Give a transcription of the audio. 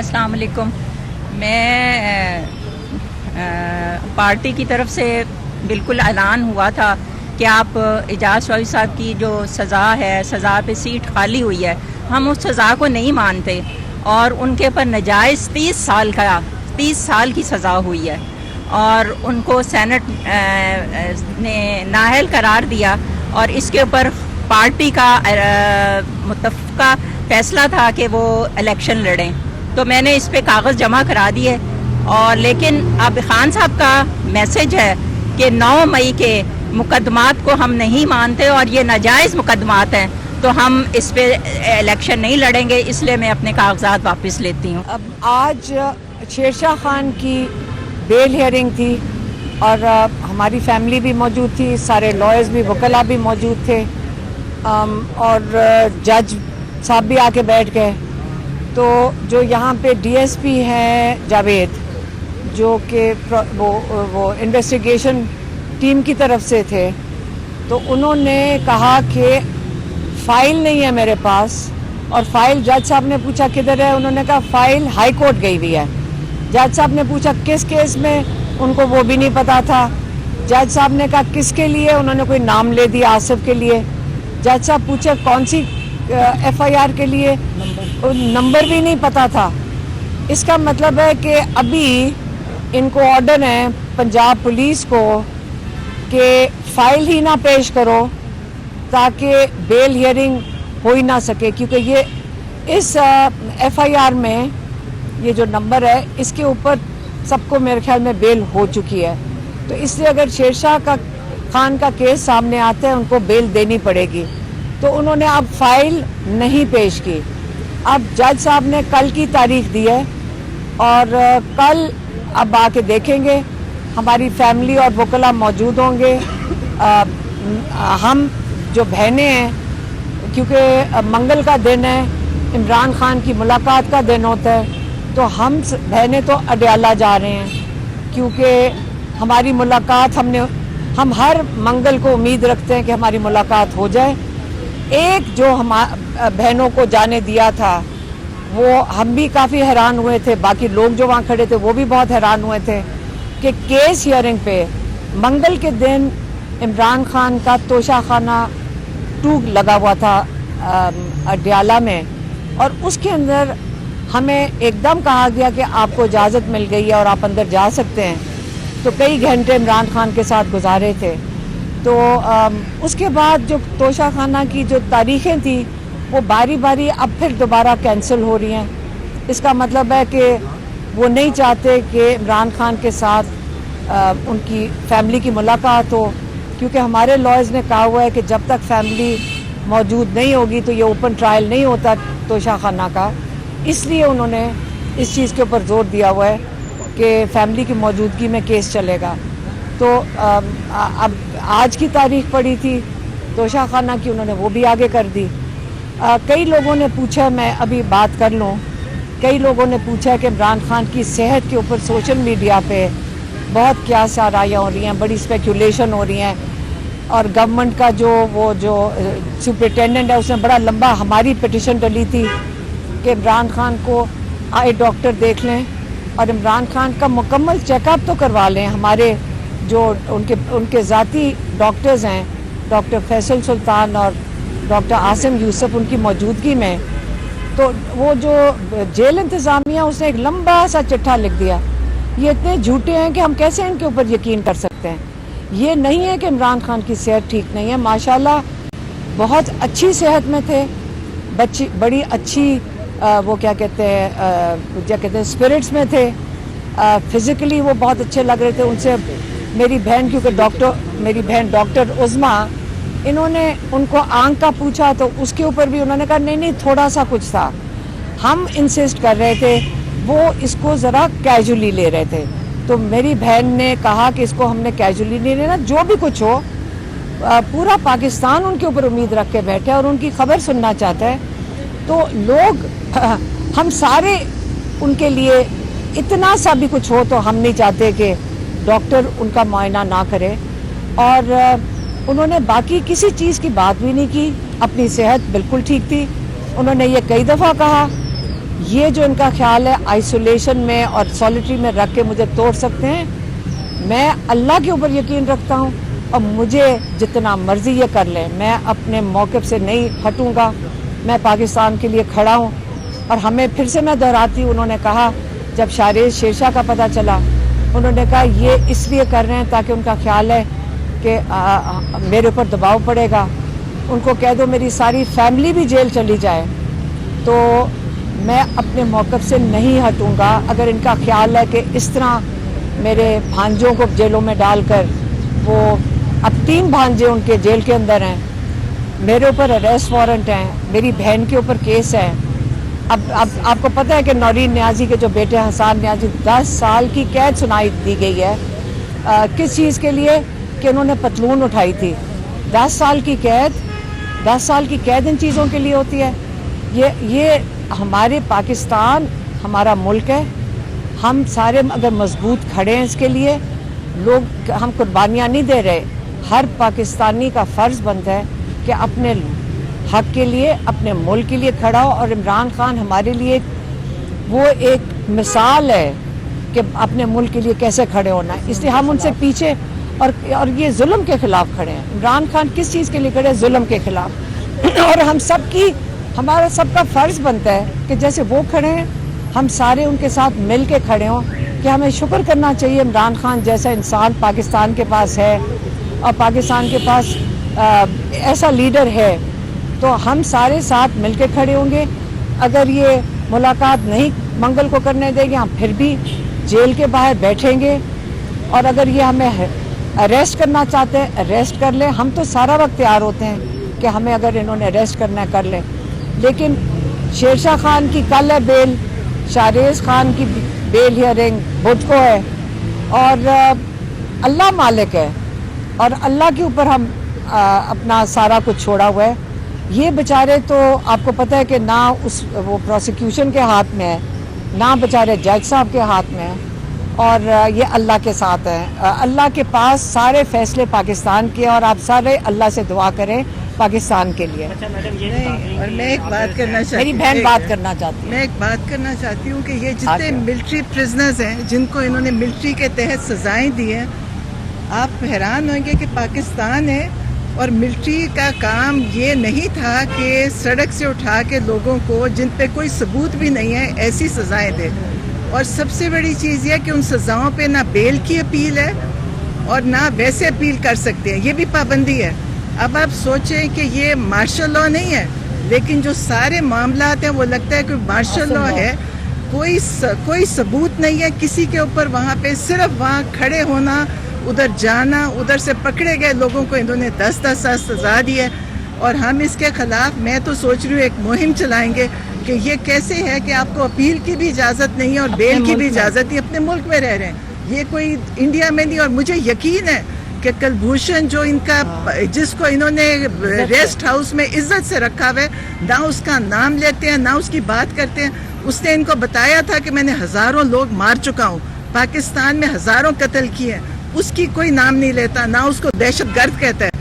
السلام علیکم. میں پارٹی کی طرف سے بالکل اعلان ہوا تھا کہ آپ اعجاز چودھری صاحب کی جو سزا ہے، سزا پہ سیٹ خالی ہوئی ہے، ہم اس سزا کو نہیں مانتے اور ان کے پر ناجائز 30 سال کی سزا ہوئی ہے اور ان کو سینٹ نے نااہل قرار دیا اور اس کے اوپر پارٹی کا متفقہ فیصلہ تھا کہ وہ الیکشن لڑیں. تو میں نے اس پہ کاغذ جمع کرا دیے اور لیکن اب خان صاحب کا میسج ہے کہ 9 مئی کے مقدمات کو ہم نہیں مانتے اور یہ ناجائز مقدمات ہیں، تو ہم اس پہ الیکشن نہیں لڑیں گے، اس لیے میں اپنے کاغذات واپس لیتی ہوں. اب آج شیر شاہ خان کی بیل ہیئرنگ تھی اور ہماری فیملی بھی موجود تھی، سارے لائرز بھی، وکلاء بھی موجود تھے اور جج صاحب بھی آ کے بیٹھ گئے. تو جو یہاں پہ ڈی ایس پی ہیں جاوید، جو کہ وہ انویسٹیگیشن ٹیم کی طرف سے تھے، تو انہوں نے کہا کہ فائل نہیں ہے میرے پاس. اور فائل جج صاحب نے پوچھا کدھر ہے، انہوں نے کہا فائل ہائی کورٹ گئی ہوئی ہے. جج صاحب نے پوچھا کس کیس میں، ان کو وہ بھی نہیں پتا تھا. جج صاحب نے کہا کس کے لیے، انہوں نے کوئی نام لے دیا آصف کے لیے. جج صاحب پوچھے کون سی ایف آئی آر کے لیے، نمبر بھی نہیں پتا تھا. اس کا مطلب ہے کہ ابھی ان کو آرڈر ہے پنجاب پولیس کو کہ فائل ہی نہ پیش کرو تاکہ بیل ہیئرنگ ہو ہی نہ سکے، کیونکہ یہ اس ایف آئی آر میں یہ جو نمبر ہے اس کے اوپر سب کو میرے خیال میں بیل ہو چکی ہے. تو اس لیے اگر شیر شاہ خان کا کیس سامنے آتا ہے ان کو بیل دینی پڑے گی. تو انہوں نے اب فائل نہیں پیش کی. اب جج صاحب نے کل کی تاریخ دی ہے اور کل اب آ کے دیکھیں گے. ہماری فیملی اور وکلاء موجود ہوں گے. ہم جو بہنیں ہیں، کیونکہ منگل کا دن ہے، عمران خان کی ملاقات کا دن ہوتا ہے، تو ہم بہنیں تو اڈیالہ جا رہے ہیں کیونکہ ہماری ملاقات ہم ہر منگل کو امید رکھتے ہیں کہ ہماری ملاقات ہو جائے. ایک جو بہنوں کو جانے دیا تھا وہ ہم بھی کافی حیران ہوئے تھے، باقی لوگ جو وہاں کھڑے تھے وہ بھی بہت حیران ہوئے تھے کہ کیس ہیئرنگ پہ منگل کے دن عمران خان کا توشہ خانہ 2 لگا ہوا تھا اڈیالہ میں، اور اس کے اندر ہمیں ایک دم کہا گیا کہ آپ کو اجازت مل گئی ہے اور آپ اندر جا سکتے ہیں. تو کئی گھنٹے عمران خان کے ساتھ گزارے تھے. تو اس کے بعد جو توشہ خانہ کی جو تاریخیں تھیں وہ باری باری اب پھر دوبارہ کینسل ہو رہی ہیں. اس کا مطلب ہے کہ وہ نہیں چاہتے کہ عمران خان کے ساتھ ان کی فیملی کی ملاقات ہو، کیونکہ ہمارے لائرز نے کہا ہوا ہے کہ جب تک فیملی موجود نہیں ہوگی تو یہ اوپن ٹرائل نہیں ہوتا توشہ خانہ کا. اس لیے انہوں نے اس چیز کے اوپر زور دیا ہوا ہے کہ فیملی کی موجودگی میں کیس چلے گا. تو اب آج کی تاریخ پڑی تھی توشہ خانہ کی، انہوں نے وہ بھی آگے کر دی. کئی لوگوں نے پوچھا، میں ابھی بات کر لوں، کئی لوگوں نے پوچھا کہ عمران خان کی صحت کے اوپر سوشل میڈیا پہ بہت کیا رائیاں ہو رہی ہیں، بڑی اسپیکولیشن ہو رہی ہیں، اور گورنمنٹ کا جو سپرنٹینڈنٹ ہے اس نے بڑا لمبا ہماری پٹیشن ڈلی تھی کہ عمران خان کو آئی ڈاکٹر دیکھ لیں اور عمران خان کا مکمل چیک اپ تو کروا لیں. ہمارے جو ان کے ذاتی ڈاکٹرز ہیں، ڈاکٹر فیصل سلطان اور ڈاکٹر عاصم یوسف، ان کی موجودگی میں. تو وہ جو جیل انتظامیہ اس نے ایک لمبا سا چٹھا لکھ دیا. یہ اتنے جھوٹے ہیں کہ ہم کیسے ان کے اوپر یقین کر سکتے ہیں. یہ نہیں ہے کہ عمران خان کی صحت ٹھیک نہیں ہے، ماشاءاللہ بہت اچھی صحت میں تھے، بڑی اچھی وہ کیا کہتے ہیں اسپرٹس میں تھے، فزیکلی وہ بہت اچھے لگ رہے تھے. ان سے میری بہن، کیونکہ میری بہن ڈاکٹر عظمیٰ، انہوں نے ان کو آنکھ کا پوچھا تو اس کے اوپر بھی انہوں نے کہا نہیں تھوڑا سا کچھ تھا. ہم انسسٹ کر رہے تھے، وہ اس کو ذرا کیجولی لے رہے تھے. تو میری بہن نے کہا کہ اس کو ہم نے کیجولی نہیں لینا، جو بھی کچھ ہو پورا پاکستان ان کے اوپر امید رکھ کے بیٹھے اور ان کی خبر سننا چاہتا ہے. تو لوگ ہم سارے ان کے لیے اتنا سا بھی کچھ ہو تو ہم نہیں چاہتے کہ ڈاکٹر ان کا معائنہ نہ کرے. اور انہوں نے باقی کسی چیز کی بات بھی نہیں کی، اپنی صحت بالکل ٹھیک تھی. انہوں نے یہ کئی دفعہ کہا یہ جو ان کا خیال ہے آئسولیشن میں اور سولیٹری میں رکھ کے مجھے توڑ سکتے ہیں، میں اللہ کے اوپر یقین رکھتا ہوں اور مجھے جتنا مرضی یہ کر لیں، میں اپنے موقف سے نہیں ہٹوں گا. میں پاکستان کے لیے کھڑا ہوں. اور ہمیں پھر سے میں دہراتی ہوں، انہوں نے کہا جب شاریز شیرشاہ کا پتہ چلا، انہوں نے کہا یہ اس لیے کر رہے ہیں تاکہ ان کا خیال ہے کہ میرے اوپر دباؤ پڑے گا. ان کو کہہ دو میری ساری فیملی بھی جیل چلی جائے تو میں اپنے موقف سے نہیں ہٹوں گا. اگر ان کا خیال ہے کہ اس طرح میرے بھانجوں کو جیلوں میں ڈال کر، وہ اب 3 بھانجے ان کے جیل کے اندر ہیں، میرے اوپر اریسٹ وارنٹ ہیں، میری بہن کے اوپر کیس ہے. اب آپ کو پتہ ہے کہ نورین نیازی کے جو بیٹے حسان نیازی 10 سال کی قید سنائی دی گئی ہے. کس چیز کے لیے؟ کہ انہوں نے پتلون اٹھائی تھی. 10 سال کی قید، 10 سال کی قید ان چیزوں کے لیے ہوتی ہے. یہ ہمارے پاکستان ہمارا ملک ہے. ہم سارے اگر مضبوط کھڑے ہیں اس کے لیے، لوگ ہم قربانیاں نہیں دے رہے. ہر پاکستانی کا فرض بنتا ہے کہ اپنے حق کے لیے، اپنے ملک کے لیے کھڑا ہو. اور عمران خان ہمارے لیے وہ ایک مثال ہے کہ اپنے ملک کے لیے کیسے کھڑے ہونا ہے. اس لیے ہم ان سے پیچھے اور یہ ظلم کے خلاف کھڑے ہیں. عمران خان کس چیز کے لیے کھڑے ہیں؟ ظلم کے خلاف. اور ہمارا سب کا فرض بنتا ہے کہ جیسے وہ کھڑے ہیں ہم سارے ان کے ساتھ مل کے کھڑے ہوں. کہ ہمیں شکر کرنا چاہیے عمران خان جیسا انسان پاکستان کے پاس ہے، اور پاکستان کے پاس ایسا لیڈر ہے. تو ہم سارے ساتھ مل کے کھڑے ہوں گے. اگر یہ ملاقات نہیں منگل کو کرنے دیں گے، ہم پھر بھی جیل کے باہر بیٹھیں گے. اور اگر یہ ہمیں اریسٹ کرنا چاہتے ہیں اریسٹ کر لیں. ہم تو سارا وقت تیار ہوتے ہیں کہ ہمیں اگر انہوں نے اریسٹ کرنا ہے کر لیں. لیکن شیرشاہ خان کی کل ہے بیل، شاریز خان کی بیل ہیئرنگ بدھ کو ہے. اور اللہ مالک ہے اور اللہ کے اوپر ہم اپنا سارا کچھ چھوڑا ہوا ہے. یہ بیچارے تو آپ کو پتہ ہے کہ نہ وہ پروسیکیوشن کے ہاتھ میں ہے، نہ بیچارے جج صاحب کے ہاتھ میں ہے، اور یہ اللہ کے ساتھ ہیں. اللہ کے پاس سارے فیصلے پاکستان کے، اور آپ سارے اللہ سے دعا کریں پاکستان کے لیے. اور میں ایک بات کرنا چاہتی ہوں، میری بہن بات کرنا چاہتی ہے. میں ایک بات کرنا چاہتی ہوں کہ یہ جتنے ملٹری پرزنرز ہیں جن کو انہوں نے ملٹری کے تحت سزائیں دی ہیں، آپ حیران ہوں گے کہ پاکستان ہے اور ملٹری کا کام یہ نہیں تھا کہ سڑک سے اٹھا کے لوگوں کو جن پہ کوئی ثبوت بھی نہیں ہے ایسی سزائیں دے. اور سب سے بڑی چیز یہ کہ ان سزاؤں پہ نہ بیل کی اپیل ہے اور نہ ویسے اپیل کر سکتے ہیں، یہ بھی پابندی ہے. اب آپ سوچیں کہ یہ مارشل لا نہیں ہے، لیکن جو سارے معاملات ہیں وہ لگتا ہے کہ مارشل لا ہے. کوئی ثبوت نہیں ہے کسی کے اوپر. وہاں پہ صرف وہاں کھڑے ہونا، ادھر جانا، ادھر سے پکڑے گئے لوگوں کو انہوں نے 10 سال سزا دی ہے. اور ہم اس کے خلاف، میں تو سوچ رہی ہوں ایک مہم چلائیں گے کہ یہ کیسے ہے کہ آپ کو اپیل کی بھی اجازت نہیں ہے اور بیل کی بھی اجازت نہیں. اپنے ملک میں رہ رہے ہیں، یہ کوئی انڈیا میں نہیں. اور مجھے یقین ہے کہ کلبھوشن جو ان کا، جس کو انہوں نے ریسٹ ہاؤس میں عزت سے رکھا ہوا ہے، نہ اس کا نام لیتے ہیں نہ اس کی بات کرتے ہیں. اس نے ان کو بتایا تھا کہ میں نے ہزاروں لوگ مار چکا ہوں، پاکستان میں ہزاروں قتل کیے ہیں. اس کی کوئی نام نہیں لیتا، نہ اس کو دہشت گرد کہتا ہے.